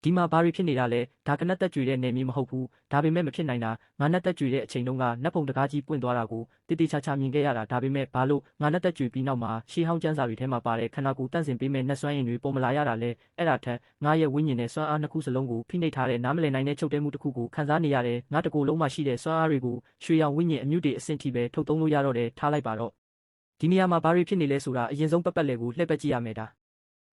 ဒီမှာဘာတွေဖြစ်နေတာလဲဒါကနက်တက်ကြွတဲ့နယ်မြေမဟုတ်ဘူးဒါပေမဲ့မဖြစ်နိုင်တာငါနက်တက်ကြွတဲ့အချိန်တုန်းကနက်ဖုံတကားကြီးပွင့်သွားတာကိုတိတိကျကျမြင်ခဲ့ရတာဒါပေမဲ့ဘာလို့ငါနက်တက်ကြွပြီးနောက်မှာရှေးဟောင်းကျမ်းစာတွေထဲမှာပါတဲ့ခန္ဓာကိုယ်တန့်စင်ပေးမဲ့နက်စွမ်းရည်တွေပေါ်မလာရတာလဲအဲ့ဒါထက်ငါရဲ့ဝိညာဉ်နဲ့စွမ်းအားနှစ်ခုစလုံးကိုဖိနှိပ်ထားတဲ့နားမလည်နိုင်တဲ့ချုပ်တဲမှုတစ်ခုကိုခံစားနေရတယ်ငါတကူလုံးမှာရှိတဲ့စွမ်းအားတွေကိုရွှေရောင်ဝိညာဉ်အမြုပ်တွေအဆင့်ထိပဲထုတ်သုံးလို့ရတော့တယ်ထားလိုက်ပါတော့ဒီနေရာမှာဘာတွေဖြစ်နေလဲဆိုတာအရင်ဆုံးပတ်လေကိုလှည့်ပတ်ကြည့်ရမယ်ဒ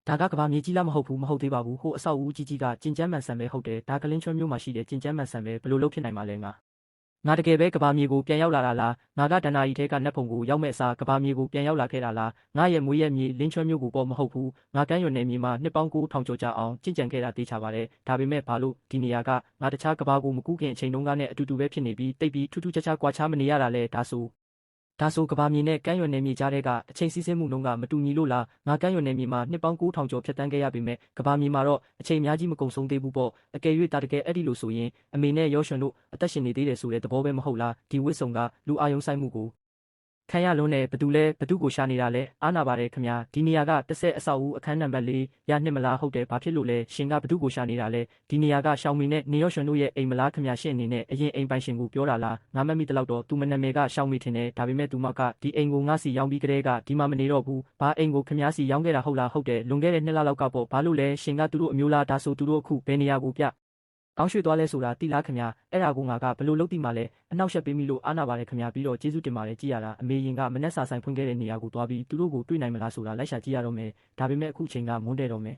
ါကကဘာမြေကြီးလားမဟုတ်ဘူးမဟုတ်သေးပါဘူးဟိုအဆောက်အဦးကြီးကြီးကကျင်ကျန်းမှန်ဆန်ပဲဟုတ်တယ်ဒါကလင်းချွန်းမျိုးမှာရှိတဲ့ကျင်ကျန်းမှန်ဆန်ပဲဘလို့လုပ်ဖြစ်နိုင်မှာလဲငါတကယ်ပဲကဘာမြေကိုပြန်ရောက်လာတာလားငါကဒဏ္ဍာရီထဲကနက်ဖုံကိုရောက်မဲ့အစားကဘာမြေကိုပြန်ရောက်လာခဲ့တာလားငါရဲ့မွေးရဲ့မြေလင်းချွန်းမျိုးကိုပေါ့မဟုတ်ဘူးငါကမ်းရွယ်နယ်မြေမှာနှစ်ပေါင်း9000ကျော်ကြာအောင်ကျင့်ကြံခဲ့တာသိချပါတယ်ဒါပေမဲ့ဘာလို့ဒီနေရာကငါတခြားကဘာကိုမကူးခင်အချိန်တုန်းကနဲ့အတူတူပဲဖြစ်နေပြီးတိတ်ပြီးထူးထူးခြားခြားကွာခြားမနေရတာလဲဒါဆိုကဘာမြေနဲ့ကမ်းရွယ်နယ်မြေကြားထဲကအချိန်စီးဆင်းမှုနှုန်းကမတူညီလို့လားငါကမ်းရွယ်နယ်မြေမှာနှစ်ပေါင်း9000ကျော်ဖြတ်တန်းခဲ့ရပေမဲ့ကဘာမြေမှာတော့အချိန်အများကြီးမကုန်ဆုံးသေးဘူးပေါ့အကယ်၍ဒါတကယ်အဲ့ဒီလိုဆိုရင်အမေနဲ့ရောရွှန်တို့အသက်ရှင်နေသေးတယ်ဆိုတဲ့သဘောပဲမဟုတ်လားဒီဝစ်စုံကလူအာယုံဆိုင်မှုကိုခံရလုံးနဲ့ဘသူကိုရှာနေတာလဲအားနာပါတယ်ခင်ဗျာဒီနေရာကတစ်ဆက်အဆောက်အဦးအခန်းနံပါတ်4ရနှစ်မလားဟုတ်တယ်ဘာဖြစ်လို့လဲရှင်ကဘသူကိုရှာနေတာလဲဒီနေရာကရှောင်းမီနဲ့နေရောရွှန်တို့ရဲ့အိမ်မလားခင်ဗျာရှင့်အနေနဲ့အရင်အိမ်ပိုင်ရှင်ကိုပြောတာလားငါမက်မိတလောက်တော့သူမနာမည်ကရှောင်းမီထင်တယ်ဒါပေမဲ့သူမကဒီအိမ်ကိုငါစီရောင်းပြီးကလေးကဒီမှာမနေတော့ဘူးဘာအိမ်ကိုခင်ဗျာစီရောင်းခဲ့တာဟုတ်လားဟုတ်တယ်လွန်ခဲ့တဲ့2လလောက်ကပေါ့ဘာလို့လဲရှင်ကသူတို့အမျိုးလားဒါဆိုသူတို့အခုဘယ်နေရာကိုပြကောင်းရွှေ့သွားလဲဆိုတာတိလားခင်ဗျာအဲ့ဒါကိုငါကဘလို့လုပ်တိမှလဲအနောက်ရှက်ပေးမိလို့အားနာပါတယ်ခင်ဗျာပြီးတော့ကျေးဇူးတင်ပါတယ်ကြည်ရတာအမေရင်ကမနက်စာဆိုင်ဖွင့်ခဲ့တဲ့နေရာကိုသွားပြီးသူတို့ကိုတွေ့နိုင်မလားဆိုတာလိုက်ရှာကြည့်ရတော့မယ်ဒါပေမဲ့အခုချိန်ကမွန်းတဲ့တော့မယ်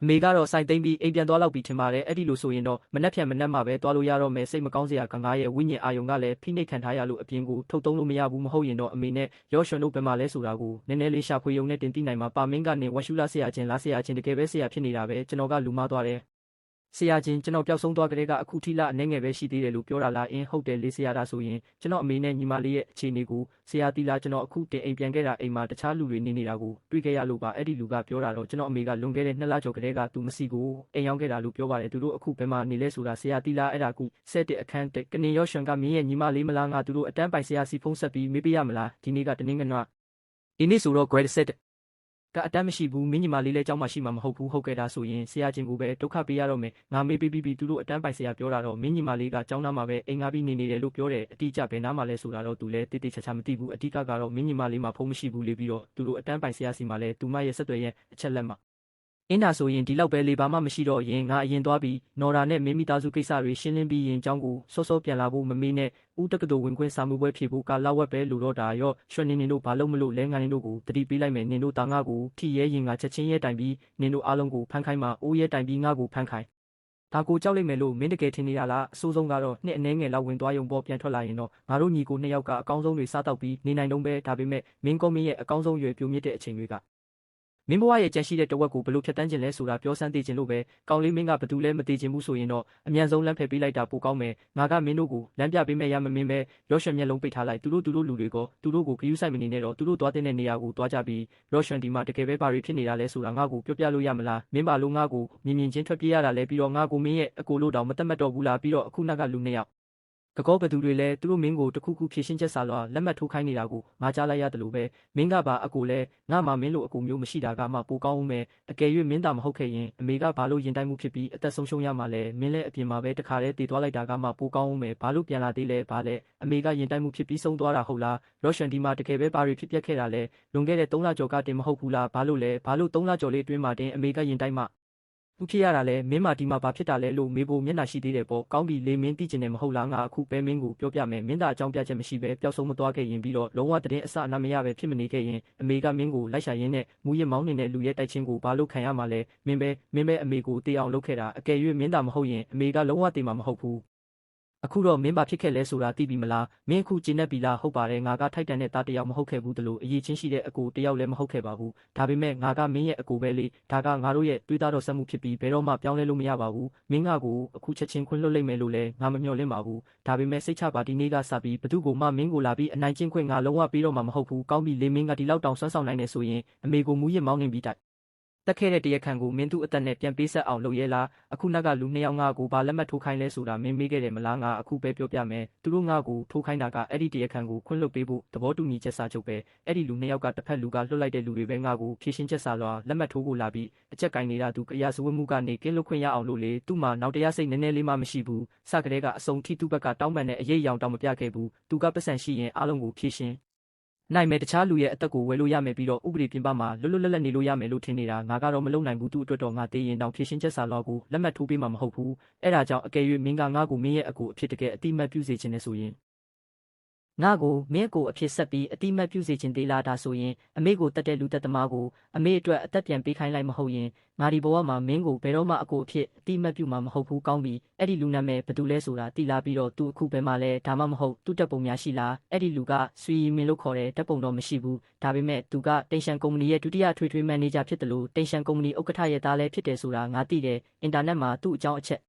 အမေကတော့စိုင်သိမ့်ပြီးအိမ်ပြန်သွားလောက်ပြီးထင်ပါတယ်အဲ့ဒီလိုဆိုရင်တော့မနက်ဖြန်မနက်မှပဲသွားလို့ရတော့မယ်စိတ်မကောင်းစရာကငါရဲ့ဝိညာဉ်အာယုံကလည်းဖိနှိပ်ခံထားရလို့အပြင်ကိုထုတ်သုံးလို့မရဘူးမဟုတ်ရင်တော့အမေနဲ့ရောရွှန်တို့ဘယ်မှာလဲဆိုတာကိုနည်းနည်းလေးရှာဖွေရုံနဲ့တင်သိနိုင်မှာပါမင်းကနေဝက်ရှူလာဆရာချင်းလားဆရာချင်းတကယ်ပဲဆရာဖြစ်နေတာပဲကျွန်တော်ကလူမားသွားတယ်ဆရာချင်းကျွန်တော်ပျောက်ဆုံးသွားကြတဲ့ကအခုထိလာအနေငယ်ပဲရှိသေးတယ်လို့ပြောတာလားအင်းဟုတ်တယ်လေဆရာဒါဆိုရင်ကျွန်တော်အမေနဲ့ညီမလေးရဲ့အခြေအနေကိုဆရာတီလာကျွန်တော်အခုတင်အိမ်ပြန်ခဲ့တာအိမ်မှာတခြားလူတွေနေနေတာကိုတွေ့ခဲ့ရလို့ပါအဲ့ဒီလူကပြောတာတော့ကျွန်တော်အမေကလွန်ခဲ့တဲ့2လကျော်ကလေးကသူမစီကိုအိမ်ရောက်ခဲ့တာလို့ပြောပါတယ်သူတို့အခုဘယ်မှာနေလဲဆိုတာဆရာတီလာအဲ့ဒါကူ7အခန်းကနေရောရွှန်ကမင်းရဲ့ညီမလေးမလားငါသူတို့အတန်းပိုင်ဆရာစီဖုန်းဆက်ပြီးမေးပြရမလားဒီနေ့ကတနင်္ဂနွေဒီနေ့ဆိုတော့ grade 7ကအတမ်းမရှိဘူးမင်းညီမလေးလည်းကြောက်မှရှိမှာမဟုတ်ဘူးဟုတ်ကဲ့ဒါဆိုရင်ဆရာချင်းကိုပဲဒုက္ခပေးရတော့မယ်ငါမေးပြီးသူတို့အတန်းပိုင်ဆရာပြောတာတော့မင်းညီမလေးကကြောင်းသားမှာပဲအိမ်ငါပြီးနေတယ်လို့ပြောတယ်အတိအကျဘယ်နားမှာလဲဆိုတာတော့သူလည်းတိတိကျကျမသိဘူးအတိအကတော့မင်းညီမလေးမှာဖုန်းမရှိဘူးလေပြီးတော့သူတို့အတန်းပိုင်ဆရာစီမှာလည်းသူမရဲ့ဆက်သွယ်ရဲ့အချက်လက်မှာအင်းဒါဆိုရင်ဒီလောက်ပဲလေဘာမှမရှိတော့ရင်ငါအရင်သွားပြီးနော်ရာနဲ့မင်းမိသားစုကိစ္စတွေရှင်းလင်းပြီးရင်အကြောင်းကိုစောပြန်လာဖို့မမေးနဲ့ဦးတက္ကသိုလ်ဝင်ခွင့်စာမှုပွဲဖြေဖို့ကလောက်ဝက်ပဲလို့တော့ဒါရောရွှေနေနေတို့ဘာလို့မလို့လဲငါနေတို့ကိုတတိပေးလိုက်မယ်နင်တို့တာငါကိုထိရဲရင်ငါချက်ချင်းရဲတိုင်ပြီးနင်တို့အားလုံးကိုဖမ်းခိုင်းမှာအိုးရဲတိုင်ပြီးငါကိုဖမ်းခိုင်းဒါကိုကြောက်လိုက်မယ်လို့မင်းတကယ်ထင်နေရလားအဆိုးဆုံးကတော့နှစ်အနည်းငယ်လောက်ဝင်သွားရုံပေါ်ပြန်ထွက်လာရင်တော့ငါတို့ညီကို2ယောက်ကအကောင်းဆုံးတွေစားတော့ပြီးနေနိုင်တော့ပဲဒါပေမဲ့မင်းကောမင်းရဲ့အကောင်းဆုံးရွယ်ပြိုမြင့်တဲ့အချိန်တွေကမင်းဘဝရဲ့ကြံရှိတဲ့တဝက်ကိုဘလို့ဖြတ်တန်းခြင်းလဲဆိုတာပြောစမ်းသိခြင်းလို့ပဲကောင်းလေးမင်းကဘသူလဲမသိခြင်းဘူးဆိုရင်တော့အမြန်ဆုံးလမ်းဖယ်ပေးလိုက်တာပိုကောင်းမယ်ငါကမင်းတို့ကိုလမ်းပြပေးမဲ့ရမမင်းပဲရောရွှန်မျက်လုံးပိတ်ထားလိုက်သူတို့လူတွေကသူတို့ကိုဂရုစိုက်မနေနဲ့တော့သူတို့သွားတဲ့နေရာကိုသွားကြပြီးရောရွှန်ဒီမှာတကယ်ပဲဘာတွေဖြစ်နေတာလဲဆိုတာငါ့ကိုပြောပြလို့ရမလားမင်းပါလို့ငါ့ကိုမြင်ချင်းထွက်ပြေးရတာလဲပြီးတော့ငါ့ကိုမင်းရဲ့အကိုလို့တောင်မသက်မတော့ဘူးလားပြီးတော့အခုနောက်ကလူ2ယောက်ကကောဘသူတွေလဲသူတို့မင်းကိုတခုခုဖြည့်ရှင်းချက်စာလွှာလက်မှတ်ထိုးခိုင်းနေတာကိုငါကြားလိုက်ရတယ်လို့ပဲမင်းကပါအကိုလဲငါမှမင်းလို့အကိုမျိုးမရှိတာကမှပိုကောင်းဦးမယ်အကယ်၍မင်းသာမဟုတ်ခဲ့ရင်အမေကဘာလို့ရင်တိုင်းမှုဖြစ်ပြီးအသက်ဆုံးရှုံးရမှာလဲမင်းလဲအပြင်မှာပဲတခါတည်းတည်သွားလိုက်တာကမှပိုကောင်းဦးမယ်ဘာလို့ပြန်လာသေးလဲဘာလဲအမေကရင်တိုင်းမှုဖြစ်ပြီးဆုံးသွားတာဟုတ်လားရော့ရှန်ဒီမှာတကယ်ပဲဘာတွေဖြစ်ပျက်ခဲ့တာလဲလွန်ခဲ့တဲ့3လကျော်ကတင်မဟုတ်ဘူးလားဘာလို့လဲဘာလို့3လကျော်လေးအတွင်းမှာတင်အမေကရင်တိုင်းမှသူဖြစ်ရတာလဲမင်းမဒီမှာဘာဖြစ်တာလဲလို့မေးဖို့မျက်နှာရှိသေးတယ်ပေါ့ကောင်းပြီလေမင်းသိကျင်တယ်မဟုတ်လားငါအခုပဲမင်းကိုပြောပြမယ်မင်းသားအကြောင်းပြချက်မရှိပဲပျောက်ဆုံးမသွားခဲ့ရင်ပြီးတော့လုံးဝတည်င်းအစအနာမရပဲဖြစ်မနေခဲ့ရင်အမေကမင်းကိုလိုက်ရှာရင်းနဲ့မူရမောင်းနေတဲ့လူရဲ့တိုက်ချင်းကိုဘာလို့ခံရမှာလဲမင်းပဲအမေကိုတေးအောင်လုပ်ခဲ့တာအကယ်၍မင်းသားမဟုတ်ရင်အမေကလုံးဝတေးမှာမဟုတ်ဘူးအခုတော့မင်းဘာဖြစ်ခဲ့လဲဆိုတာသိပြီမလားမင်းအခုကျင်းနေပြီလားဟုတ်ပါတယ်ငါကထိုက်တန်တဲ့သားတယောက်မဟုတ်ခဲ့ဘူးတလို့အရေးချင်းရှိတဲ့အကိုတယောက်လည်းမဟုတ်ခဲ့ပါဘူးဒါပေမဲ့ငါကမင်းရဲ့အကိုပဲလေဒါကငါတို့ရဲ့တွေးသားတော်ဆက်မှုဖြစ်ပြီးဘယ်တော့မှပြောင်းလဲလို့မရပါဘူးမင်းကကိုအခုချက်ချင်းခွင့်လွှတ်လိုက်မယ်လို့လည်းငါမမျှော်လင့်ပါဘူးဒါပေမဲ့စိတ်ချပါဒီနေ့ကစပြီးဘသူကိုမှမင်းကိုလာပြီးအနိုင်ကျင့်ခွင့်ငါလုံးဝပြီးတော့မှမဟုတ်ဘူးကောင်းပြီလေမင်းကဒီလောက်တောင်ဆွမ်းဆောင်နိုင်နေဆိုရင်အမေကိုမူရစ်မောင်းနေပြီးတိုက် တက်ခဲ့တဲ့တရားခံကိုမင်းသူအသက်နဲ့ပြန်ပေးဆက်အောင်လုပ်ရဲလားအခုနောက်ကလူ2ယောက်ငါကိုဘာလက်မှတ်ထိုးခိုင်းလဲဆိုတာမင်းမေးခဲ့တယ်မလားငါအခုပဲပြောပြမယ်သူတို့ငါကိုထိုးခိုင်းတာကအဲ့ဒီတရားခံကိုခွင့်လွှတ်ပေးဖို့သဘောတူညီချက်စာချုပ်ပဲအဲ့ဒီလူ2ယောက်ကတစ်ဖက်လူကလွှတ်လိုက်တဲ့လူတွေပဲငါကိုဖြည့်ရှင်းချက်စာလွှာလက်မှတ်ထိုးကိုလာပြီးအချက်ကင်နေတာသူကရစဝတ်မှုကနေကင်းလွတ်ခွင့်ရအောင်လို့လေသူ့မှာနောက်တရားစိတ်နည်းနည်းလေးမှမရှိဘူးစကတဲ့ကအစုံထိသူ့ဘက်ကတောင်းပန်တဲ့အရေးအယောင်တောင်မပြခဲ့ဘူးသူကပတ်စံရှိရင်အားလုံးကိုဖြည့်ရှင်းနိုင်မယ်တခြားလူရဲ့အသက်ကိုဝယ်လို့ရမယ်ပြီးတော့ဥပဒေပြင်ပမှာလွတ်လွတ်လပ်လပ်နေလို့ရမယ်လို့ထင်နေတာငါကတော့မလုပ်နိုင်ဘူးသူ့အတွက်တော့ငါသေးရင်တောင်ဖြည့်ရှင်းချက်စာလွှာကိုလက်မှတ်ထိုးပေးမှာမဟုတ်ဘူးအဲ့ဒါကြောင့်အကယ်၍မင်းကငါ့ကိုမင်းရဲ့အကိုအဖြစ်တကယ်အတိမတ်ပြုစေချင်နေဆိုရင်ငါကိုမင်းကိုအဖြစ်ဆက်ပြီးအတိမတ်ပြုစေချင်သေးလားဒါဆိုရင်အမေကိုတတ်တဲ့လူတက်သမားကိုအမေအတွက်အသက်ပြန်ပေးခိုင်းလိုက်မဟုတ်ရင်ငါဒီဘဝမှာမင်းကိုဘယ်တော့မှအကိုအဖြစ်အတိမတ်ပြုမှာမဟုတ်ဘူးကောင်းပြီအဲ့ဒီလူနာမည်ဘယ်သူလဲဆိုတာသိလာပြီးတော့သူအခုဘယ်မှာလဲဒါမှမဟုတ်သူ့တက်ပုံများရှိလားအဲ့ဒီလူကဆွေမင်းလို့ခေါ်တဲ့တက်ပုံတော့မရှိဘူးဒါပေမဲ့သူကတိန်ရှန်ကုမ္ပဏီရဲ့ဒုတိယထွေထွေမန်နေဂျာဖြစ်တယ်လို့တိန်ရှန်ကုမ္ပဏီဥက္ကဋ္ဌရဲ့သားလည်းဖြစ်တယ်ဆိုတာငါသိတယ်အင်တာနက်မှာသူ့အကြောင်းအချက်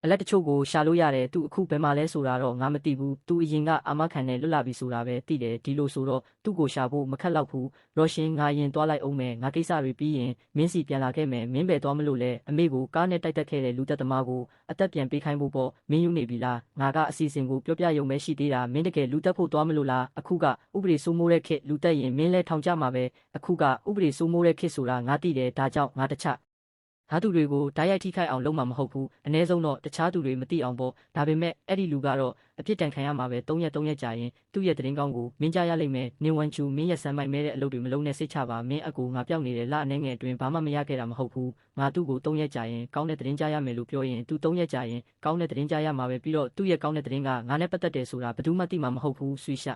အလက်တချို့ကိုရှာလို့ရတယ်သူအခုဘယ်မှာလဲဆိုတာတော့ငါမသိဘူးသူအရင်ကအာမခံနဲ့လွတ်လာပြီဆိုတာပဲသိတယ်ဒီလိုဆိုတော့သူ့ကိုရှာဖို့မခက်တော့ဘူးရောရှင်ငါရင်သွားလိုက်အောင်မယ်ငါကိစ္စတွေပြီးရင်မင်းစီပြန်လာခဲ့မယ်မင်းပဲသွားမလို့လဲအမေကိုကားနဲ့တိုက်တက်ခဲ့တဲ့လူသက်သမားကိုအသက်ပြန်ပေးခိုင်းဖို့ပေါ့မင်းယူနေပြီလားငါကအစီအစဉ်ကိုပြောပြရုံပဲရှိသေးတာမင်းတကယ်လူသက်ဖို့သွားမလို့လားအခုကဥပဒေစိုးမိုးတဲ့ခေတ်လူသက်ရင်မင်းလဲထောင်ကြမှာပဲအခုကဥပဒေစိုးမိုးတဲ့ခေတ်ဆိုတာငါသိတယ်ဒါကြောင့်ငါတခြားဓာတ်သူတွေကိုဓာတ်ရိုက်ထိခိုက်အောင်လုပ်မှာမဟုတ်ဘူးအ ਨੇ ဆုံးတော့တခြားသူတွေမသိအောင်ပေါ့ဒါပေမဲ့အဲ့ဒီလူကတော့အပြစ်ဒဏ်ခံရမှာပဲ3ရက်ကြာရင်သူ့ရဲ့သတင်းကောင်းကိုမင်းကြားရလိမ့်မယ်နင်ဝန်ချူမင်းရဲ့ဆမ်းမိုက်မဲတဲ့အလုပ်တွေမလုံးနဲ့စိတ်ချပါမင်းအကူငါပြောက်နေတယ်လအနေငယ်အတွင်းဘာမှမရခဲ့တာမဟုတ်ဘူးငါသူ့ကို3ရက်ကြာရင်ကောင်းတဲ့သတင်းကြားရမယ်လို့ပြောရင်သူ3ရက်ကြာရင်ကောင်းတဲ့သတင်းကြားရမှာပဲပြီးတော့သူ့ရဲ့ကောင်းတဲ့သတင်းကငါနဲ့ပတ်သက်တယ်ဆိုတာဘယ်သူမှသိမှာမဟုတ်ဘူးဆွေရှ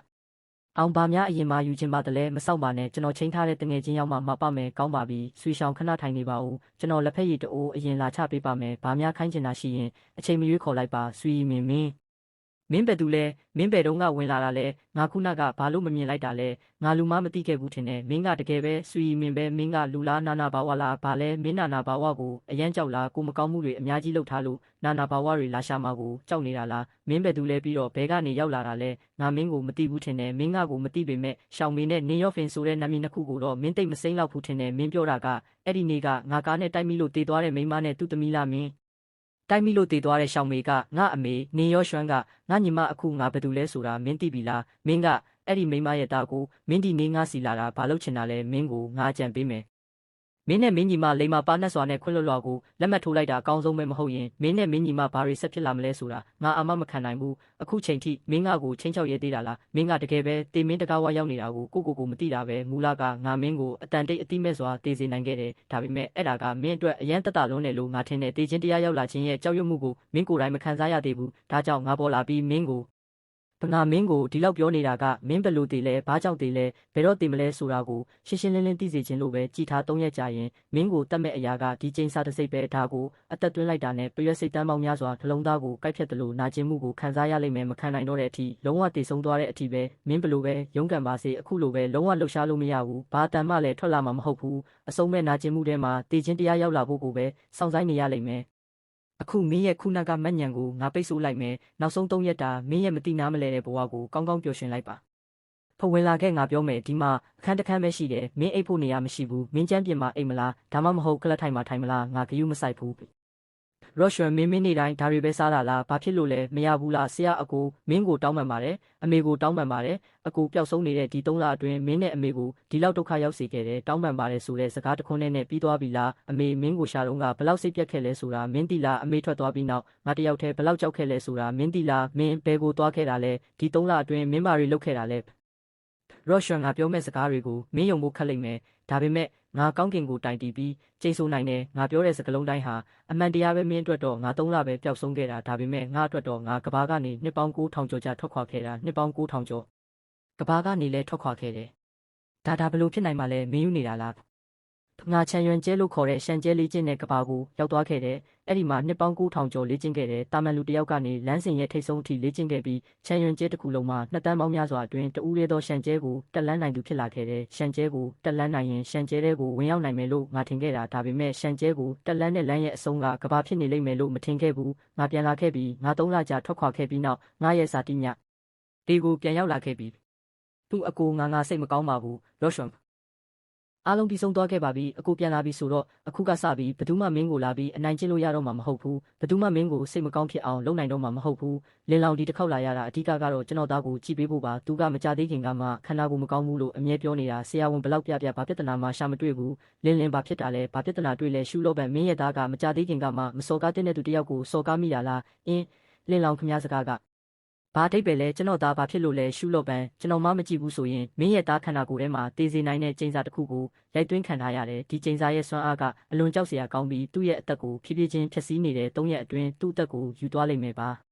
အောင်ပါများအရင်မှယူခြင်းပါတလဲမဆောက်ပါနဲ့ကျွန်တော်ချိန်ထားတဲ့တငယ်ချင်းရောက်မှမှာပါမယ်ကောင်းပါပြီဆွေဆောင်ခဏထိုင်နေပါဦးကျွန်တော်လက်ဖက်ရည်တိုးအရင်လာချပေးပါမယ်ဘာများခိုင်းချင်တာရှိရင်အချိန်မရွေးခေါ်လိုက်ပါဆွေမင်းမင်းဘယ်သူလဲမင်းဘယ်တော့ကဝင်လာတာလဲငါခုနကဘာလို့မမြင်လိုက်တာလဲငါလူမမသိခဲ့ဘူးထင်တယ်မင်းကတကယ်ပဲဆွေမင်းပဲမင်းကလူလားနာနာဘာဝလားဘာလဲမင်းနာနာဘာဝကိုအရန်ကြောက်လားကိုမကောင်းမှုတွေအများကြီးလုပ်ထားလို့နာနာဘာဝတွေလာရှာမှာကိုကြောက်နေတာလားမင်းဘယ်သူလဲပြီးတော့ဘဲကနေရောက်လာတာလဲငါမင်းကိုမသိဘူးထင်တယ်မင်းကကိုမသိပေမဲ့ရှောင်းမင်းနဲ့နင်းရော့ဖင်ဆိုတဲ့နာမည်နှစ်ခုကိုတော့မင်းတိတ်မစိမ့်လောက်ဘူးထင်တယ်မင်းပြောတာကအဲ့ဒီနေ့ကငါကားနဲ့တိုက်မိလို့တေးသွားတဲ့မိန်းမနဲ့သူ့သမီးလားမင်းတိုက်မိလို့တည်သွားတဲ့ရှောင်းမေကငါအမေနင်းရောရွှမ်းကငါညီမအခုငါဘယ်သူလဲဆိုတာမင်းသိပြီလားမင်းကအဲ့ဒီမိမရဲ့တာကိုမင်းဒီနေငါစီလာတာဘာလို့ချင်တာလဲမင်းကိုငါအကြံပေးမယ်မင်းနဲ့မင်းညီမလိမ္မာပါနဲ့စွာနဲ့ခွင့်လွှတ်လွှာကိုလက်မှတ်ထိုးလိုက်တာအကောင်းဆုံးပဲမဟုတ်ရင်မင်းနဲ့မင်းညီမဘာတွေဆက်ဖြစ်လာမလဲဆိုတာငါအာမမခံနိုင်ဘူးအခုချိန်ထိမင်းငါကိုချင်းချောက်ရဲသေးတာလားမင်းကတကယ်ပဲတေမင်းတကားဝါရောက်နေတာကိုကိုမသိတာပဲမူလကငါမင်းကိုအတန်တိတ်အတိမဲ့စွာတေးစေနိုင်ခဲ့တယ်ဒါပေမဲ့အဲ့ဒါကမင်းအတွက်အရန်တက်တာလုံးတယ်လို့ငါထင်တယ်တေးချင်းတရားရောက်လာခြင်းရဲ့ကြောက်ရွံ့မှုကိုမင်းကိုယ်တိုင်မခံစားရသေးဘူးဒါကြောင့်ငါပေါ်လာပြီးမင်းကိုငါမင်းကိုဒီလောက်ပြောနေတာကမင်းဘယ်လိုတည်လဲဘာကြောင့်တည်လဲဘယ်တော့တည်မလဲဆိုတာကိုရှင်းရှင်းလင်းလင်းသိစေခြင်းလို့ပဲကြည်ထား3ရက်ကြာရင်မင်းကိုတတ်မဲ့အရာကဒီကျင်းစားတစိတ်ပဲဒါကိုအသက်သွင်းလိုက်တာနဲ့ပရွက်စိတ်တန်းပေါင်းများစွာနှလုံးသားကိုကိုက်ဖြတ်တယ်လို့နာကျင်မှုကိုခံစားရလိမ့်မယ်မခံနိုင်တော့တဲ့အထိလုံးဝတည်ဆုံးသွားတဲ့အထိပဲမင်းဘယ်လိုပဲရုန်းကန်ပါစေအခုလိုပဲလုံးဝလှုပ်ရှားလို့မရဘူးဘာတန်မှလည်းထွက်လာမှာမဟုတ်ဘူးအဆုံးမဲ့နာကျင်မှုထဲမှာတည်ခြင်းတရားရောက်လာဖို့ကိုပဲစောင့်ဆိုင်နေရလိမ့်မယ်အခုမင်းရဲ့ခုနကမက်ညံကိုငါပိတ်ဆို့လိုက်မယ်နောက်ဆုံး3ရက်တာမင်းရဲ့မတိနားမလဲတဲ့ဘဝကိုကောင်းကောင်းပျော်ရွှင်လိုက်ပါဖဝင်လာခဲ့ငါပြောမယ်ဒီမှာအခန်းတစ်ခန်းပဲရှိတယ်မင်းအိပ်ဖို့နေရာမရှိဘူးမင်းကျန်းပြင်မှာအိပ်မလားဒါမှမဟုတ်ကလပ်ထိုင်မှာထိုင်မလားငါဂယုမဆိုင်ဘူးရော့ရှ်မင်းနေတိုင်းဒါတွေပဲစားတာလားဘာဖြစ်လို့လဲမရဘူးလားဆရာအကိုမင်းကိုတောင်းပန်ပါတယ်အမေကိုတောင်းပန်ပါတယ်အကိုပျောက်ဆုံးနေတဲ့ဒီ3လအတွင်းမင်းနဲ့အမေကိုဒီလောက်ဒုက္ခရောက်စေခဲ့တယ်တောင်းပန်ပါတယ်ဆိုတဲ့စကားတခွန်းနဲ့ပြီးသွားပြီလားအမေမင်းကိုရှာတော့ကဘလောက်စိတ်ပြတ်ခဲ့လဲဆိုတာမင်းသိလားအမေထွက်သွားပြီးနောက်ငါတယောက်တည်းဘလောက်ကြောက်ခဲ့လဲဆိုတာမင်းသိလားမင်းဘယ်ကိုသွားခဲ့တာလဲဒီ3လအတွင်းမင်းမာတွေလုပ်ခဲ့တာလဲရော့ရှ်ငါပြောမဲ့စကားတွေကိုမင်းယုံဖို့ခက်လိမ့်မယ်ဒါပေမဲ့ငါကောင်းကင်ကိုတိုင်တီးပြီးကျိတ်ဆိုနိုင်တယ်ငါပြောတဲ့စကားလုံးတိုင်းဟာအမှန်တရားပဲမင်းအတွက်တော့ငါ3လပဲပျောက်ဆုံးခဲ့တာဒါပေမဲ့ငါအတွက်တော့ငါကဘာကနေနှစ်ပေါင်း9000ကျော်ကြာထွက်ခွာခဲ့တာနှစ်ပေါင်း9000ကျော်ကဘာကနေလဲထွက်ခွာခဲ့တယ်ဒါဘယ်လိုဖြစ်နိုင်မှလဲမင်းယူနေတာလားငါချန်ရွန်ကျဲလို့ခေါ်တဲ့ရှန်ကျဲလေးကျင်းတဲ့ကဘာကိုရောက်သွားခဲ့တယ်။အဲ့ဒီမှာနှစ်ပေါင်း9000ကျော်လေ့ကျင့်ခဲ့တယ်။တာမန်လူတယောက်ကနေလမ်းစဉ်ရဲ့ထိပ်ဆုံးအထိလေ့ကျင့်ခဲ့ပြီးချန်ရွန်ကျဲတစ်ခုလုံးမှာ2တန်းပေါင်းများစွာအတွင်းတူးရဲသောရှန်ကျဲကိုတက်လန်းနိုင်သူဖြစ်လာခဲ့တယ်။ရှန်ကျဲကိုတက်လန်းနိုင်ရင်ရှန်ကျဲတဲ့ကိုဝင်ရောက်နိုင်မယ်လို့ငါထင်ခဲ့တာဒါပေမဲ့ရှန်ကျဲကိုတက်လန်းတဲ့လမ်းရဲ့အဆုံးကကဘာဖြစ်နေလိမ့်မယ်လို့မထင်ခဲ့ဘူး။ငါပြန်လာခဲ့ပြီးငါ3လကြာထွက်ခွာခဲ့ပြီးနောက်ငါရဲ့စာတိညဒီကိုပြန်ရောက်လာခဲ့ပြီးသူ့အကိုငါစိတ်မကောင်းပါဘူးလော့ရှွန် အားလုံးပြီးဆုံးသွားခဲ့ပါပြီအကိုပြန်လာပြီဆိုတော့အခုကစပြီးဘသူမှမင်းကိုလာပြီးအနိုင်ကျင့်လို့ရတော့မှာမဟုတ်ဘူးဘသူမှမင်းကိုစိတ်မကောင်းဖြစ်အောင်လုပ်နိုင်တော့မှာမဟုတ်ဘူးလင်းလောင်ဒီတစ်ခေါက်လာရတာအဓိကကတော့ကျွန်တော်သားကိုကြည့်ပေးဖို့ပါသူကမကြသေးခင်ကမှခန္ဓာကိုယ်မကောင်းဘူးလို့အမြဲပြောနေတာဆရာဝန်ဘလောက်ပြဘာပြဿနာမှရှာမတွေ့ဘူးလင်းဘာဖြစ်တာလဲဘာပြဿနာတွေ့လဲရှုလို့ပဲမင်းရဲ့သားကမကြသေးခင်ကမှမစော်ကားတဲ့သူတယောက်ကိုစော်ကားမိတာလားအင်းလင်းလောင်ခမစကားကဘာအဓိပ္ပာယ်လဲကျွန်တော်သားဘာဖြစ်လို့လဲရှုလို့ပန်ကျွန်တော်မှမကြည့်ဘူးဆိုရင်မင်းရဲ့သားခန္ဓာကိုယ်ထဲမှာတေးစေနိုင်တဲ့ကျိန်းစာတစ်ခုကိုရိုက်သွင်းခံထားရတယ်ဒီကျိန်းစာရဲ့စွမ်းအားကအလွန်ကြောက်စရာကောင်းပြီးသူ့ရဲ့အသက်ကိုဖြည်းဖြည်းချင်းဖျက်ဆီးနေတဲ့၃ရက်အတွင်းသူ့အသက်ကိုယူသွားလိမ့်မယ်ပ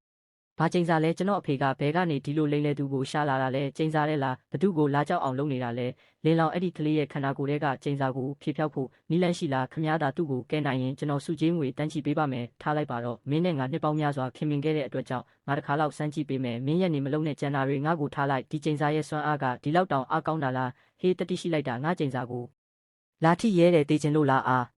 ါဘာကျိန်းစာလဲကျွန်တော်အဖေကဘဲကနေဒီလိုလိမ့်လဲသူကိုရှာလာတာလဲကျိန်းစာလဲလားဘသူကိုလာကြောက်အောင်လုပ်နေတာလဲလင်းလောင်အဲ့ဒီကလေးရဲ့ခန္ဓာကိုယ်ထဲကကျိန်းစာကိုဖြေဖြောက်ဖို့နီးလန်းရှိလားခမားသာသူ့ကိုကဲနိုင်ရင်ကျွန်တော်စုချင်းငွေတန်းချီပေးပါမယ်ထားလိုက်ပါတော့မင်းနဲ့ငါနှစ်ပေါင်းများစွာခင်မင်ခဲ့တဲ့အတွက်ကြောင့်ငါတစ်ခါလောက်စမ်းကြည့်ပေးမယ်မင်းရဲ့နေမလုံးနဲ့ကျန်တာတွေငါ့ကိုထားလိုက်ဒီကျိန်းစာရဲ့စွမ်းအားကဒီလောက်တောင်အားကောင်းတာလားဟေးတတိရှိလိုက်တာငါကျိန်းစာကိုလာထိရဲတယ်တေးချင်လို့လားအား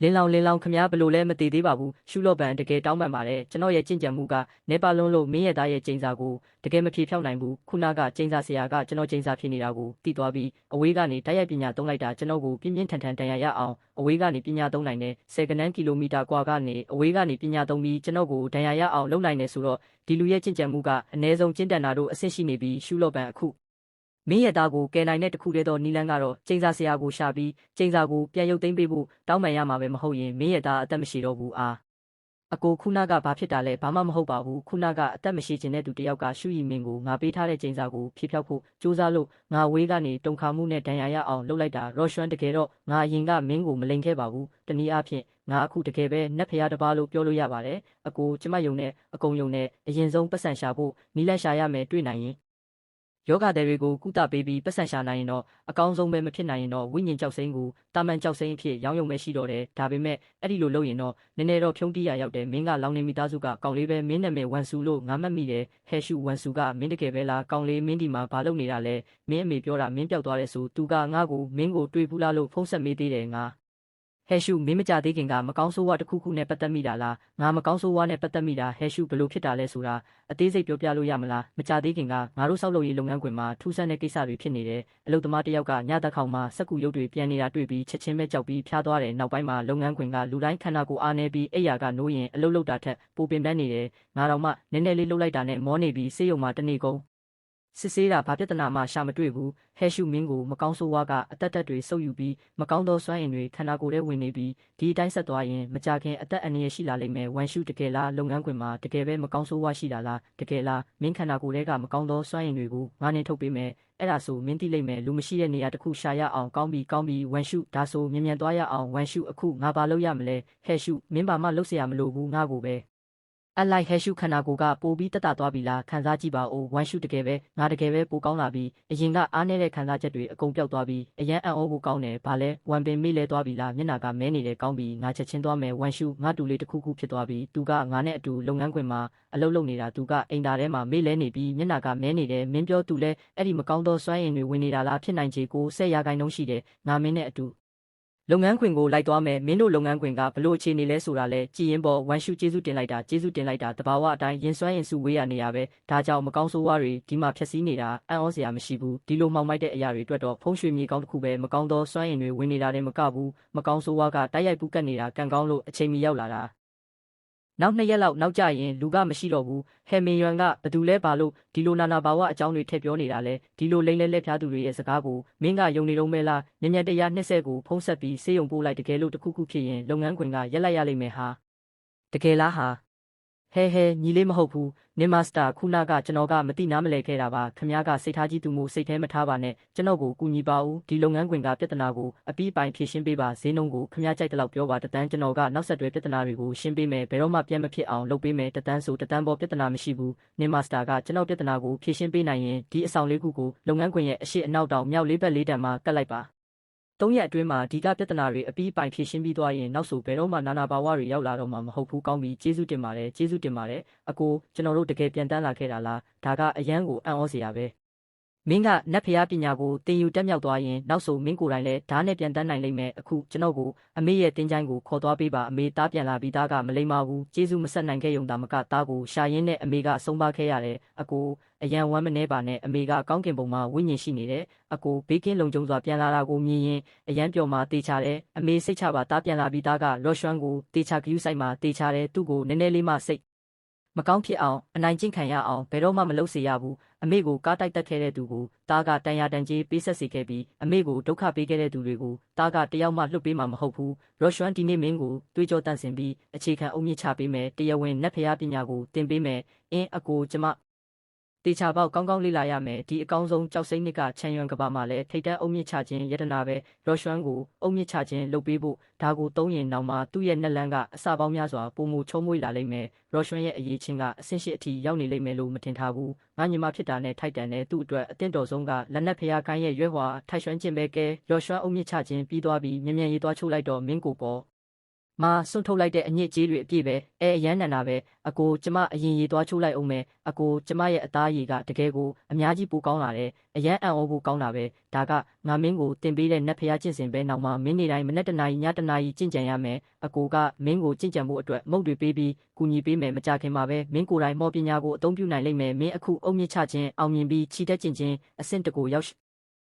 လင်းလောင်ခမားဘလို့လဲမသေးသေးပါဘူးရှုလို့ပန်တကယ်တောင်းပန်ပါတယ်ကျွန်တော်ရဲ့ကြင်ကြံမှုကနေပါလုံးလို့မင်းရဲ့သားရဲ့ကျိန်းစာကိုတကယ်မဖြေဖြောက်နိုင်ဘူးခုနကကျိန်းစာဆရာကကျွန်တော်ကျိန်းစာဖြစ်နေတာကိုသိသွားပြီးအဝေးကနေတိုက်ရိုက်ပညာသုံးလိုက်တာကျွန်တော်ကိုပြင်းပြင်းထန်ထန်တန်ရရအောင်အဝေးကနေပညာသုံးနိုင်တဲ့10ကနန်းကီလိုမီတာကွာကနေအဝေးကနေပညာသုံးပြီးကျွန်တော်ကိုတန်ရရအောင်လုပ်နိုင်တယ်ဆိုတော့ဒီလူရဲ့ကြင်ကြံမှုကအနည်းဆုံးကျင့်တန်တာတို့အဆင့်ရှိနေပြီးရှုလို့ပန်အခုမင်းရဲ့သားကိုကယ်နိုင်တဲ့တခုတည်းသောနီလန်းကတော့ကျိန်းစာဆရာကိုရှာပြီးကျိန်းစာကိုပြန်ရုပ်သိမ်းပေးဖို့တောင်းပန်ရမှာပဲမဟုတ်ရင်မင်းရဲ့သားအသက်မရှိတော့ဘူးအားအကိုခုနကဘာဖြစ်တာလဲဘာမှမဟုတ်ပါဘူးခုနကအသက်မရှိခြင်းတဲ့သူတယောက်ကရှုရီမင်းကိုငါပေးထားတဲ့ကျိန်းစာကိုဖြေဖြောက်ဖို့စူးစမ်းလို့ငါဝေးကနေတုံခါမှုနဲ့ဒဏ်ရာရအောင်လုပ်လိုက်တာရော့ရွှမ်းတကယ်တော့ငါအရင်ကမင်းကိုမလိန်ခဲ့ပါဘူးတနည်းအားဖြင့်ငါအခုတကယ်ပဲနတ်ဖျားတစ်ပါးလို့ပြောလို့ရပါတယ်အကိုကျမယုံနဲ့အကုန်ယုံနဲ့အရင်ဆုံးပတ်စံရှာဖို့နီလန်းရှာရမယ်တွေ့နိုင်ရင်ယောဂတွေကိုကုသပေးပြီးပတ်စံရှာနိုင်ရင်တော့အကောင်းဆုံးပဲမဖြစ်နိုင်ရင်တော့ဝိညာဉ်ကြောက်စိမ့်ကိုတာမန်ကြောက်စိမ့်အဖြစ်ရောင်းယုံမဲ့ရှိတော့တယ်ဒါပေမဲ့အဲ့ဒီလိုလုပ်ရင်တော့နည်းနည်းတော့ဖြုံးတီးရရောက်တယ်မင်းကလောင်နေမိသားစုကကောင်လေးပဲမင်းနာမည်ဝန်စုလို့ငါမှတ်မိတယ်ဟဲရှုဝန်စုကမင်းတကယ်ပဲလားကောင်လေးမင်းဒီမှာဘာလုပ်နေတာလဲမင်းအမေပြောတာမင်းပျောက်သွားတယ်ဆိုသူကငါ့ကိုမင်းကိုတွေ့ဘူးလားလို့ဖုန်းဆက်မေးသေးတယ်ငါဟဲရှုမင်းမကြသေးခင်ကမကောင်းဆိုးဝါးတစ်ခုခုနဲ့ပတ်သက်မိတာလားငါမကောင်းဆိုးဝါးနဲ့ပတ်သက်မိတာဟဲရှုဘလို့ဖြစ်တာလဲဆိုတာအသေးစိတ်ပြောပြလို့ရမလားမကြသေးခင်ကငါတို့ဆောက်လုပ်ရေးလုပ်ငန်းခွင်မှာထူးဆန်းတဲ့ကိစ္စတွေဖြစ်နေတယ်အလုပ်သမားတစ်ယောက်ကညသက်ခေါင်မှာစက်ကူရုပ်တွေပြန်နေတာတွေ့ပြီးချက်ချင်းပဲကြောက်ပြီးဖျားသွားတယ်နောက်ပိုင်းမှာလုပ်ငန်းခွင်ကလူတိုင်းခန္ဓာကိုယ်အားနေပြီးအိယာကနိုးရင်အလုပ်လုပ်တာထက်ပိုပင်ပန်းနေတယ်ငါတော့မှနည်းနည်းလေးလှုပ်လိုက်တာနဲ့မောနေပြီးဆေးရုံမှာတနေ့ကုန်စစ်ဆေးတာဘာပြဿနာမှရှာမတွေ့ဘူးဟဲရှုမင်းကိုမကောင်းဆိုးဝါးကအသက်တွေဆုပ်ယူပြီးမကောင်းသောစွမ်းအင်တွေခန္ဓာကိုယ်ထဲဝင်နေပြီးဒီအတိုင်းဆက်သွားရင်မကြခင်အသက်အန္တရာယ်ရှိလာလိမ့်မယ်ဝန်ရှုတကယ်လားလုပ်ငန်းခွင်မှာတကယ်ပဲမကောင်းဆိုးဝါးရှိတာလားတကယ်လားမင်းခန္ဓာကိုယ်ထဲကမကောင်းသောစွမ်းအင်တွေကိုငါနဲ့ထုတ်ပေးမယ်အဲ့ဒါဆိုမင်းသိလိမ့်မယ်လူမရှိတဲ့နေရာတစ်ခုရှာရအောင်ကောင်းပြီဝန်ရှုဒါဆိုမြန်သွားရအောင်ဝန်ရှုအခုငါဘာလုပ်ရမလဲဟဲရှုမင်းဘာမှလုပ်เสียရမလို့ဘူးငါကိုပဲအလိုက်ဟဲရှုခန္ဓာကိုယ်ကပိုပြီးတက်တာသွားပြီလားခံစားကြည့်ပါဦးဝန်ရှုတကယ်ပဲငါတကယ်ပဲပိုကောင်းလာပြီအရင်ကအားနေတဲ့ခံစားချက်တွေအကုန်ပျောက်သွားပြီအရန်အံ့ဩဖို့ကောင်းတယ်ဘာလဲဝန်ပင်မေ့လဲသွားပြီလားမျက်နာကမဲနေတယ်ကောင်းပြီငါချက်ချင်းသွားမယ်ဝန်ရှုငါတူလေးတစ်ခုခုဖြစ်သွားပြီသူကငါနဲ့အတူလုပ်ငန်းခွင်မှာအလုပ်လုပ်နေတာသူကအိမ်သားထဲမှာမေ့လဲနေပြီးမျက်နာကမဲနေတယ်မင်းပြောသူလဲအဲ့ဒီမကောင်းသောစွမ်းအင်တွေဝင်နေတာလားဖြစ်နိုင်ခြေကို10%ရှိတယ်ငါမင်းနဲ့အတူလုပ်ငန်းခွင်ကိုလိုက်သွားမယ်မင်းတို့လုပ်ငန်းခွင်ကဘလို့အခြေအနေလဲဆိုတာလဲကြည်ရင်ပေါ်ဝန်ရှုကျေးဇူးတင်လိုက်တာတဘာဝအတိုင်းရင်စွမ်းရင်စုဝေးရနေရပဲဒါကြောင့်မကောင်းဆိုးဝါးတွေဒီမှာဖြက်စီးနေတာအံ့ဩစရာမရှိဘူးဒီလိုမှောင်မိုက်တဲ့အရာတွေအတွက်တော့ဖုံးရွှေမြေကောင်းတစ်ခုပဲမကောင်းသောစွမ်းအင်တွေဝင်နေတာလည်းမကဘူးမကောင်းဆိုးဝါးကတိုက်ရိုက်ပူးကတ်နေတာကံကောင်းလို့အချိန်မီရောက်လာတာနောက်2ရက်လောက်နောက်ကျရင်လူကမရှိတော့ဘူးဟဲမင်ယွမ်ကဘသူလဲပါလို့ဒီလိုနာနာဘာဝအကြောင်းတွေထည့်ပြောနေတာလဲဒီလိုလိမ့်လဲလက်ဖျားသူတွေရဲ့စကားကိုမင်းကယုံနေတော့မဲလားညံ့တရား20ကိုဖုံးဆက်ပြီးဆေးရုံပို့လိုက်တကယ်လို့တခုခုဖြစ်ရင်လုပ်ငန်းခွင်ကရက်လိုက်ရလိမ့်မယ်ဟာတကယ်လားဟာဟဲညီလေးမဟုတ်ဘူးနင်မာစတာခုနကကျွန်တော်ကမတိနားမလဲခဲ့တာပါခမားကစိတ်ထားကြီးသူမို့စိတ်ထဲမထားပါနဲ့ကျွန်တော်ကိုကူညီပါဦးဒီလုပ်ငန်းခွင်ကပြဿနာကိုအပြီးပိုင်းဖြေရှင်းပေးပါဈေးနှုန်းကိုခမားကြိုက်တဲ့လောက်ပြောပါတန်းကျွန်တော်ကနောက်ဆက်တွဲပြဿနာတွေကိုရှင်းပေးမယ်ဘယ်တော့မှပြန်မဖြစ်အောင်လုပ်ပေးမယ်တန်းဆိုတန်းပေါ်ပြဿနာမရှိဘူးနင်မာစတာကကျွန်တော်ပြဿနာကိုဖြေရှင်းပေးနိုင်ရင်ဒီအဆောင်လေးခုကိုလုပ်ငန်းခွင်ရဲ့အရှိအနောက်တောင်မြောက်လေးဘက်လေးတန်မှာကတ်လိုက်ပါ3ရက်အတွင်းမှာဒီကပြဿနာတွေအပြီးပိုင်ဖြေရှင်းပြီးသွားရင်နောက်ဆိုဘယ်တော့မှနာနာဘာဝတွေရောက်လာတော့မှာမဟုတ်ဘူးကောင်းပြီကျေးဇူးတင်ပါတယ်အကိုကျွန်တော်တို့တကယ်ပြန်တန်းလာခဲ့တာလားဒါကအရန်ကိုအံ့ဩစရာပဲမင်းကနတ်ဖျားပညာကိုသင်ယူတက်မြောက်သွားရင်နောက်ဆိုမင်းကိုယ်တိုင်လည်းဓာတ်နဲ့ပြန်တန်းနိုင်လိမ့်မယ်အခုကျွန်တော်ကိုအမေရဲ့တင်းချိုင်းကိုခေါ်သွားပေးပါအမေသားပြန်လာပြီးသားကမလိမ္မာဘူးကျေးဇူးမဆက်နိုင်ခဲ့ရုံသာမကသားကိုရှာရင်းနဲ့အမေကအဆုံးပါခဲ့ရတယ်အကို အရန်ဝမ်းမနေပါနဲ့အမေကကောင်းကင်ဘုံမှာဝိညာဉ်ရှိနေတယ်အကိုဘေးကင်းလုံခြုံစွာပြန်လာတာကိုမြင်ရင်အရန်ပျော်မှာတေချာတယ်အမေစိတ်ချပါတားပြန်လာပြီးသားကလော့ရွှမ်းကိုတေချာဂယူးဆိုင်မှာတေချာတယ်သူ့ကိုနည်းနည်းလေးမှစိတ်မကောင်းဖြစ်အောင်အနိုင်ကျင့်ခံရအောင်ဘယ်တော့မှမလုပ်စေရဘူးအမေကိုကားတိုက်တက်ခဲ့တဲ့သူကိုတားကတန်ရာတန်ကြီးပေးဆက်စေခဲ့ပြီးအမေကိုဒုက္ခပေးခဲ့တဲ့သူတွေကိုတားကတယောက်မှလွတ်ပေးမှာမဟုတ်ဘူးရော့ရွှမ်းဒီနေ့မင်းကိုတွေးကြောတန့်စင်ပြီးအခြေခံအုံမြင့်ချပေးမယ်တရားဝင်နတ်ဖျားပညာကိုသင်ပေးမယ်အင်းအကိုကျမတေချာပေါက်ကောင်းကောင်းလေ့လာရမယ်ဒီအကောင်းဆုံးကြောက်စိမ့်နစ်ကချန်ယွမ်ကဘာမှာလည်းထိတ်တန်းအုံမြင့်ချခြင်းယတနာပဲရော့ရွှမ်းကိုအုံမြင့်ချခြင်းလုပ်ပေးဖို့ဒါကိုသုံးရင်နောက်မှာသူ့ရဲ့နက်လန်းကအစပေါင်းများစွာပုံမူချုံးမွေးလာလိမ့်မယ်ရော့ရွှမ်းရဲ့အရေးချင်းကအဆင့်ရှိအထိရောက်နေလိမ့်မယ်လို့မထင်ထားဘူးငါညီမဖြစ်တာနဲ့ထိုက်တန်တဲ့သူ့အတွက်အသင့်တော်ဆုံးကလက်နက်ဖျားကိုင်းရဲ့ရွဲ့ဟွာထိုက်ရွှမ်းခြင်းပဲကဲရော့ရွှမ်းအုံမြင့်ချခြင်းပြီးသွားပြီးမြန်မြန်ရေးသွားချိုးလိုက်တော့မင်းကိုပေါ်မာစွန့်ထုတ်လိုက်တဲ့အညစ်အကြေးတွေအပြည့်ပဲအရန်နန်တာပဲအကိုကျမအရင်ရေးသွားချိုးလိုက်အောင်မယ်အကိုကျမရဲ့အသားရည်ကတကယ်ကိုအများကြီးပိုကောင်းလာတယ်အရန်အံ့ဩဖို့ကောင်းတာပဲဒါကငါမင်းကိုတင်ပေးတဲ့နတ်ဖျားကျင့်စဉ်ပဲနောက်မှမင်းနေတိုင်းမနေ့တနာရီညတနာရီကျင့်ကြံရမယ်အကိုကမင်းကိုကျင့်ကြံဖို့အတွက်မုတ်တွေပေးပြီးကူညီပေးမယ်မကြခင်မှာပဲမင်းကိုယ်တိုင်မော်ပညာကိုအသုံးပြုနိုင်လိမ့်မယ်မင်းအခုအုံမြင့်ချခြင်းအောင်မြင်ပြီးခြိတက်ကျင့်ခြင်းအဆင့်တကူရောက်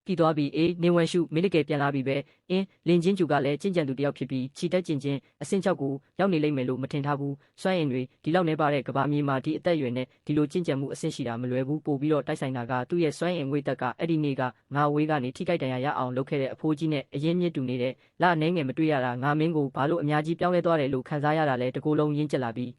ပြီးသွားပြီအေးနေဝင်ရှုမင်းတကယ်ပြန်လာပြီပဲအင်းလင်ချင်းကျူကလည်းကျင့်ကြံသူတယောက်ဖြစ်ပြီးခြိတက်ကျင့်ခြင်းအဆင့်6ကိုရောက်နေလိမ့်မယ်လို့မထင်ထားဘူးစွမ်းအင်တွေဒီလောက်နေပါတဲ့ကဘာမြေမှာဒီအသက်အရွယ်နဲ့ဒီလိုကျင့်ကြံမှုအဆင့်ရှိတာမလွယ်ဘူးပို့ပြီးတော့တိုက်ဆိုင်တာကသူ့ရဲ့စွမ်းအင်ငွေတက်ကအဲ့ဒီနေ့ကငါဝေးကနေထိခိုက်ဒဏ်ရာရအောင်လုပ်ခဲ့တဲ့အဖိုးကြီးနဲ့အရင်မြင့်တူနေတဲ့လအနေငယ်မတွေ့ရတာငါမင်းကိုဘာလို့အများကြီးပြောင်းလဲသွားတယ်လို့ခံစားရတာလဲတကူလုံးရင်းကျက်လာပြီး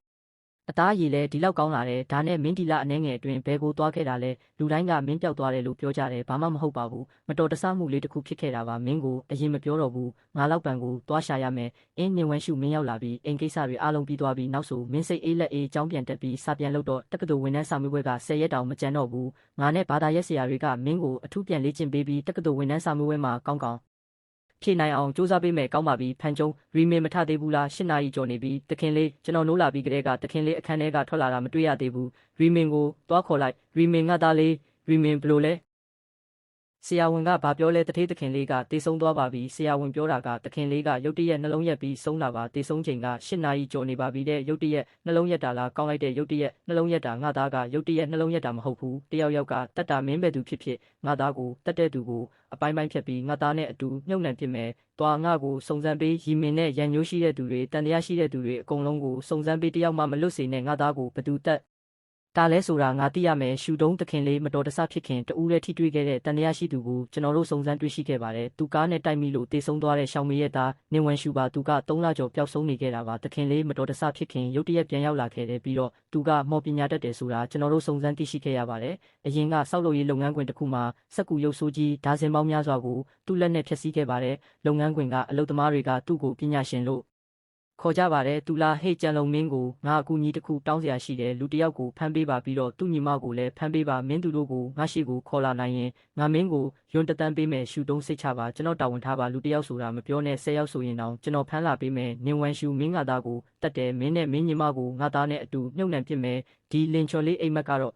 အသားရည်လဲဒီလောက်ကောင်းလာတယ်ဒါနဲ့မင်းဒီလအနေငယ်အတွင်းဘဲကိုသွားခဲ့တာလဲလူတိုင်းကမင်းပျောက်သွားတယ်လို့ပြောကြတယ်ဘာမှမဟုတ်ပါဘူးမတော်တဆမှုလေးတစ်ခုဖြစ်ခဲ့တာပါမင်းကိုအရင်မပြောတော့ဘူးငါလောက်ပံကိုသွားရှာရမယ်အင်းနေဝမ်းရှုမင်းရောက်လာပြီးအိမ်ကိစ္စတွေအားလုံးပြီးသွားပြီးနောက်ဆိုမင်းစိတ်အေးလက်အေးအကြောင်းပြန်တက်ပြီးစာပြန်လို့တော့တက္ကသိုလ်ဝန်ထမ်းစာမေးပွဲက10ရက်တောင်မကျန်တော့ဘူးငါနဲ့ဘာသာရက်ဆရာတွေကမင်းကိုအထူးပြန်လေ့ကျင့်ပေးပြီးတက္ကသိုလ်ဝန်ထမ်းစာမေးပွဲမှာကောင်းဖြေနိုင်အောင်စူးစမ်းပေးမယ်ကောင်းပါပြီဖန်ကျုံရီမင်မထသေးဘူးလား8နာရီကျော်နေပြီတခင်လေးကျွန်တော်နိုးလာပြီးကတည်းကတခင်လေးအခန်းထဲကထွက်လာတာမတွေ့ရသေးဘူးရီမင်ကိုတွားခေါ်လိုက်ရီမင်ငါသားလေးရီမင်ဘလို့လဲဆရာဝန်ကဘာပြောလဲတထေးတခင်လေးကတေဆုံးသွားပါပြီဆရာဝန်ပြောတာကတခင်လေးကရုတ်တရက်နှလုံးရက်ပြီးဆုံးလာပါတေဆုံးချိန်က8နာရီကျော်နေပါပြီတဲ့ရုတ်တရက်နှလုံးရက်တာလားကောင်းလိုက်တဲ့ရုတ်တရက်နှလုံးရက်တာငါသားကရုတ်တရက်နှလုံးရက်တာမဟုတ်ဘူးတယောက်ယောက်ကတတ်တာမင်းပဲသူဖြစ်ဖြစ်ငါသားကိုတတ်တဲ့သူကိုအပိုင်းပိုင်းဖြတ်ပြီးငါသားနဲ့အတူမြုပ်နှံပြစ်မယ်တွာငါကိုစုံစမ်းပေးရီမင်နဲ့ရန်ညိုးရှိတဲ့သူတွေတန်တရားရှိတဲ့သူတွေအကုန်လုံးကိုစုံစမ်းပေးတယောက်မှမလွတ်စေနဲ့ငါသားကိုဘသူတက်ဒါလဲဆိုတာငါသိရမယ်ရှူတုံးတခင်လေးမတော်တဆဖြစ်ခင်တူးရဲထိတွေ့ခဲ့တဲ့တန်တရားရှိသူကိုကျွန်တော်တို့စုံစမ်းတွေ့ရှိခဲ့ပါတယ်သူကားနဲ့တိုက်မိလို့တေဆုံးသွားတဲ့ရှောင်းမေရဲ့သားနေဝင်ရှူပါသူက3လကျော်ပျောက်ဆုံးနေခဲ့တာပါတခင်လေးမတော်တဆဖြစ်ခင်ရုတ်တရက်ပြန်ရောက်လာခဲ့တယ်ပြီးတော့သူကမော်ပညာတတ်တယ်ဆိုတာကျွန်တော်တို့စုံစမ်းသိရှိခဲ့ရပါတယ်အရင်ကစောက်လုပ်ရေးလုပ်ငန်းခွင်တစ်ခုမှာစက်ကူရုပ်ဆိုးကြီးဒါဇင်ပေါင်းများစွာကိုသူ့လက်နဲ့ဖျက်ဆီးခဲ့ပါတယ်လုပ်ငန်းခွင်ကအလုပ်သမားတွေကသူ့ကိုပညာရှင်လို့ခေါ်ကြပါတယ်သူလာဟေ့ကြံလုံးမင်းကိုငါအကူကြီးတစ်ခုတောင်းစရာရှိတယ်လူတစ်ယောက်ကိုဖမ်းပေးပါပြီးတော့သူ့ညီမကိုလည်းဖမ်းပေးပါမင်းသူတို့ကိုငါရှိကိုခေါ်လာနိုင်ရင်ငါမင်းကိုယွန်းတန်းပေးမယ်ရှူတုံးစိတ်ချပါကျွန်တော်တာဝန်ထားပါလူတစ်ယောက်ဆိုတာမပြောနဲ့10ယောက်ဆိုရင်တော့ကျွန်တော်ဖမ်းလာပေးမယ်နင်ဝမ်ရှူမင်းငါသားကိုတတ်တယ်မင်းနဲ့မင်းညီမကိုငါသားနဲ့အတူမြုပ်နှံပစ်မယ်ဒီလင်ချော်လေးအိမ်မက်ကတော့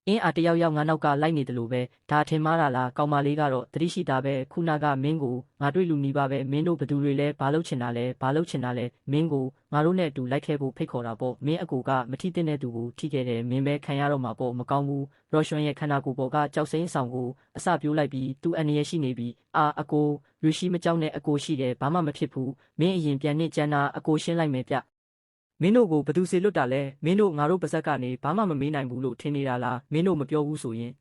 အင်းအားတယောက်ယောက်ငါနောက်ကလိုက်နေတယ်လို့ပဲဒါထင်မှားတာလားကောင်မလေးကတော့တတိရှိတာပဲခုနကမင်းကိုငါတွေ့လူနီးပါပဲမင်းတို့ဘသူတွေလဲဘာလုပ်ချင်တာလဲဘာလုပ်ချင်တာလဲမင်းကိုငါတို့နဲ့အတူလိုက်ခဲ့ဖို့ဖိတ်ခေါ်တာပေါ့မင်းအကူကမထီးတဲ့သူကိုထိခဲ့တယ်မင်းပဲခံရတော့မှာပေါ့မကောင်းဘူးရော့ရွှန်ရဲ့ခန္ဓာကိုယ်ပေါ်ကကြောက်စိမ့်အဆောင်ကိုအစပြိုးလိုက်ပြီးသူ့အနေရရှိနေပြီးအကိုလူရှိမကြောက်နဲ့အကိုရှိတယ်ဘာမှမဖြစ်ဘူးမင်းအရင်ပြန်နေကျန်းတာအကိုရှင်းလိုက်မယ်ဗျမင်းတို့ကိုဘသူစေလွတ်တာလဲမင်းတို့ငါတို့ပါဇက်ကနေဘာမှမမေးနိုင်ဘူးလို့ထင်နေတာလားမင်းတို့မပြောဘူးဆိုရင်